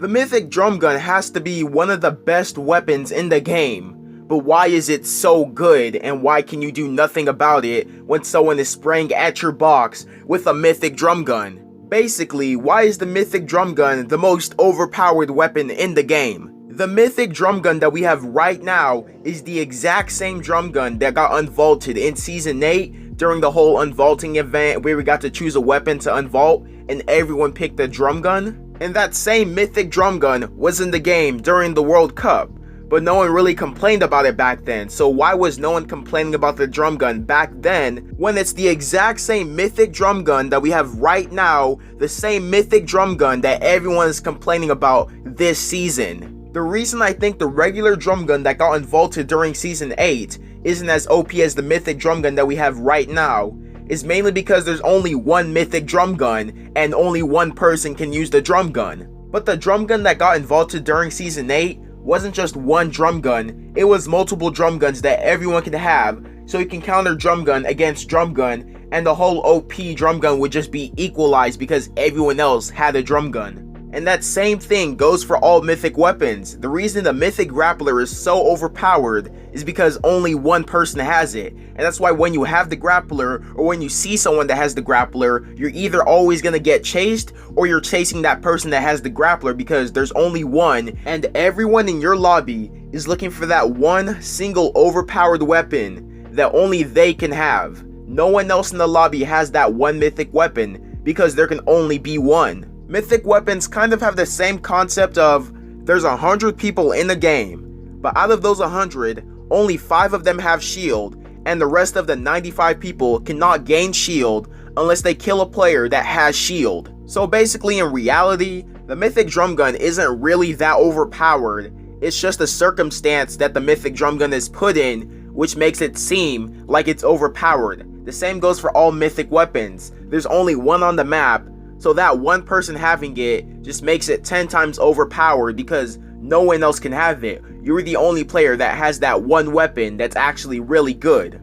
The Mythic drum gun has to be one of the best weapons in the game, but why is it so good and why can you do nothing about it when someone is spraying at your box with a Mythic drum gun? Basically, why is the Mythic drum gun the most overpowered weapon in the game? The Mythic drum gun that we have right now is the exact same drum gun that got unvaulted in Season 8 during the whole unvaulting event where we got to choose a weapon to unvault and everyone picked the drum gun. And that same Mythic drum gun was in the game during the World Cup, but no one really complained about it back then. So why was no one complaining about the drum gun back then when it's the exact same Mythic drum gun that we have right now, the same Mythic drum gun that everyone is complaining about this season? The reason I think the regular drum gun that got unvaulted during Season 8 isn't as OP as the Mythic drum gun that we have right now is mainly because there's only one Mythic drum gun and only one person can use the drum gun. But the drum gun that got unvaulted during Season 8 wasn't just one drum gun, it was multiple drum guns that everyone can have, so you can counter drum gun against drum gun, and the whole OP drum gun would just be equalized because everyone else had a drum gun. And that same thing goes for all Mythic weapons. The reason the Mythic Grappler is so overpowered is because only one person has it. And that's why when you have the Grappler, or when you see someone that has the Grappler, you're either always gonna get chased, or you're chasing that person that has the Grappler because there's only one, and everyone in your lobby is looking for that one single overpowered weapon that only they can have. No one else in the lobby has that one Mythic weapon because there can only be one. Mythic weapons kind of have the same concept of there's 100 people in the game, but out of those 100, only 5 of them have shield, and the rest of the 95 people cannot gain shield unless they kill a player that has shield. So basically in reality, the Mythic drum gun isn't really that overpowered, it's just a circumstance that the Mythic drum gun is put in which makes it seem like it's overpowered. The same goes for all Mythic weapons, there's only one on the map, so that one person having it just makes it 10 times overpowered because no one else can have it. You're the only player that has that one weapon that's actually really good.